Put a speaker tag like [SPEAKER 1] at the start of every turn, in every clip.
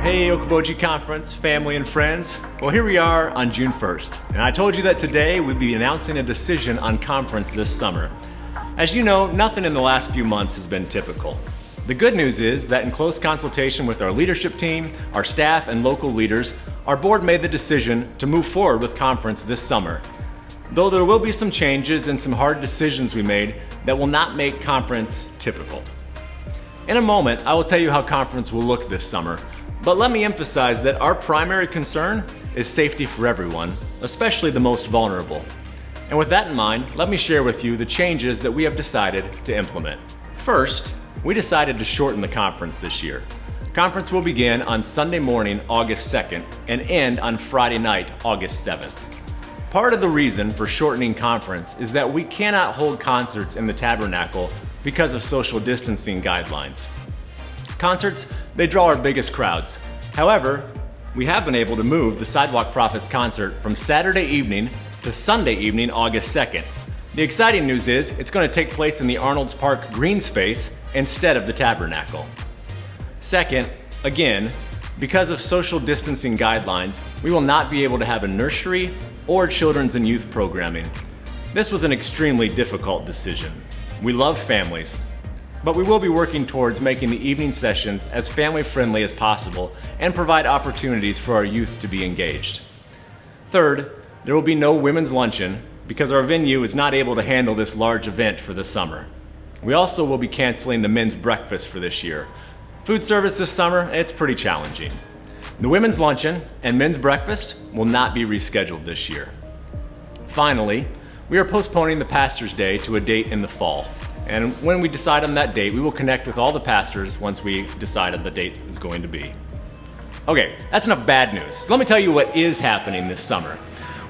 [SPEAKER 1] Hey Okoboji Conference, family and friends. Well, here we are on June 1st, and I told you that today we'd be announcing a decision on conference this summer. As you know, nothing in the last few months has been typical. The good news is that in close consultation with our leadership team, our staff, and local leaders, our board made the decision to move forward with conference this summer. Though there will be some changes and some hard decisions we made that will not make conference typical. In a moment, I will tell you how conference will look this summer. But let me emphasize that our primary concern is safety for everyone, especially the most vulnerable. And with that in mind, let me share with you the changes that we have decided to implement. First, we decided to shorten the conference this year. Conference will begin on Sunday morning, August 2nd, and end on Friday night, August 7th. Part of the reason for shortening conference is that we cannot hold concerts in the tabernacle because of social distancing guidelines. Concerts, they draw our biggest crowds. However, we have been able to move the Sidewalk Prophets concert from Saturday evening to Sunday evening, August 2nd. The exciting news is it's going to take place in the Arnold's Park green space instead of the tabernacle. Second, again, because of social distancing guidelines, we will not be able to have a nursery or children's and youth programming. This was an extremely difficult decision. We love families, but we will be working towards making the evening sessions as family-friendly as possible and provide opportunities for our youth to be engaged. Third, there will be no women's luncheon because our venue is not able to handle this large event for the summer. We also will be canceling the men's breakfast for this year. Food service this summer, it's pretty challenging. The women's luncheon and men's breakfast will not be rescheduled this year. Finally, we are postponing the Pastor's Day to a date in the fall. And when we decide on that date, we will connect with all the pastors once we decide on the date is going to be. Okay, that's enough bad news. So let me tell you what is happening this summer.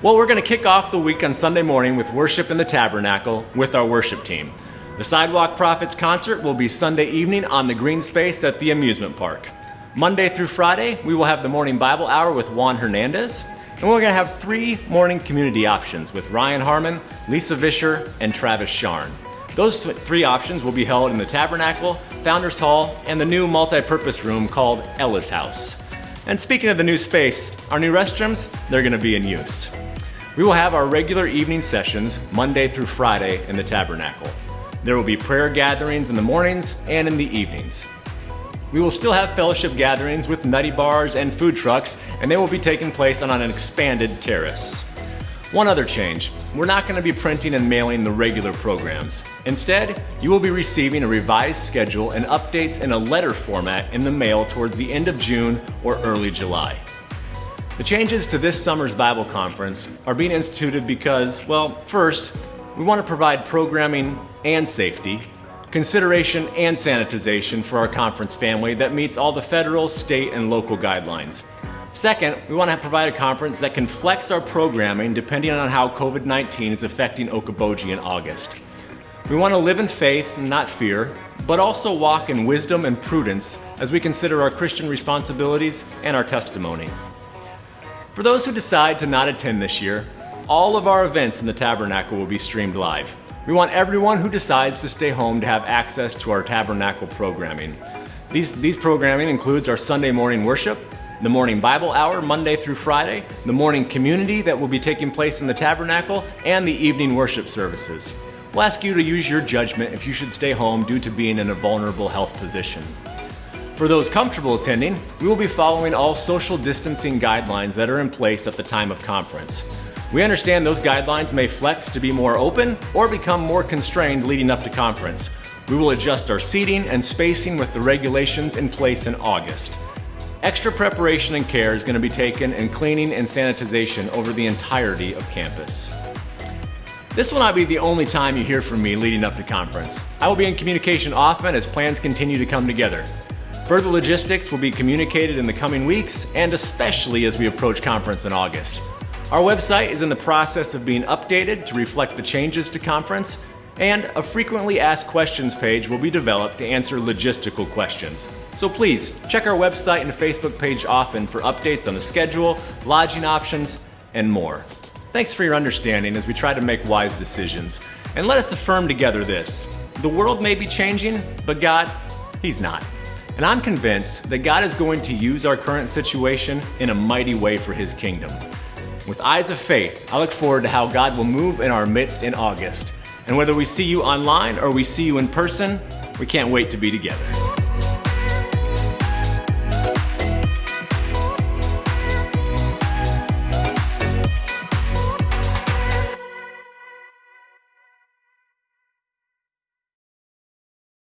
[SPEAKER 1] Well, we're going to kick off the week on Sunday morning with worship in the tabernacle with our worship team. The Sidewalk Prophets concert will be Sunday evening on the green space at the amusement park. Monday through Friday, we will have the morning Bible hour with Juan Hernandez. And we're going to have 3 morning community options with Ryan Harmon, Lisa Vischer, and Travis Sharn. Those 3 options will be held in the Tabernacle, Founders Hall, and the new multi-purpose room called Ella's House. And speaking of the new space, our new restrooms, they're going to be in use. We will have our regular evening sessions Monday through Friday in the Tabernacle. There will be prayer gatherings in the mornings and in the evenings. We will still have fellowship gatherings with nutty bars and food trucks, and they will be taking place on an expanded terrace. One other change, we're not going to be printing and mailing the regular programs. Instead, you will be receiving a revised schedule and updates in a letter format in the mail towards the end of June or early July. The changes to this summer's Bible conference are being instituted because, well, first, we want to provide programming and safety, consideration and sanitization for our conference family that meets all the federal, state, and local guidelines. Second, we want to provide a conference that can flex our programming depending on how COVID-19 is affecting Okoboji in August. We want to live in faith, not fear, but also walk in wisdom and prudence as we consider our Christian responsibilities and our testimony. For those who decide to not attend this year, all of our events in the Tabernacle will be streamed live. We want everyone who decides to stay home to have access to our Tabernacle programming. These programming includes our Sunday morning worship, the morning Bible hour Monday through Friday, the morning community that will be taking place in the Tabernacle, and the evening worship services. We'll ask you to use your judgment if you should stay home due to being in a vulnerable health position. For those comfortable attending, we will be following all social distancing guidelines that are in place at the time of conference. We understand those guidelines may flex to be more open or become more constrained leading up to conference. We will adjust our seating and spacing with the regulations in place in August. Extra preparation and care is going to be taken in cleaning and sanitization over the entirety of campus. This will not be the only time you hear from me leading up to conference. I will be in communication often as plans continue to come together. Further logistics will be communicated in the coming weeks and especially as we approach conference in August. Our website is in the process of being updated to reflect the changes to conference, and a frequently asked questions page will be developed to answer logistical questions. So please, check our website and Facebook page often for updates on the schedule, lodging options, and more. Thanks for your understanding as we try to make wise decisions. And let us affirm together this: the world may be changing, but God, He's not. And I'm convinced that God is going to use our current situation in a mighty way for His kingdom. With eyes of faith, I look forward to how God will move in our midst in August. And whether we see you online or we see you in person, we can't wait to be together.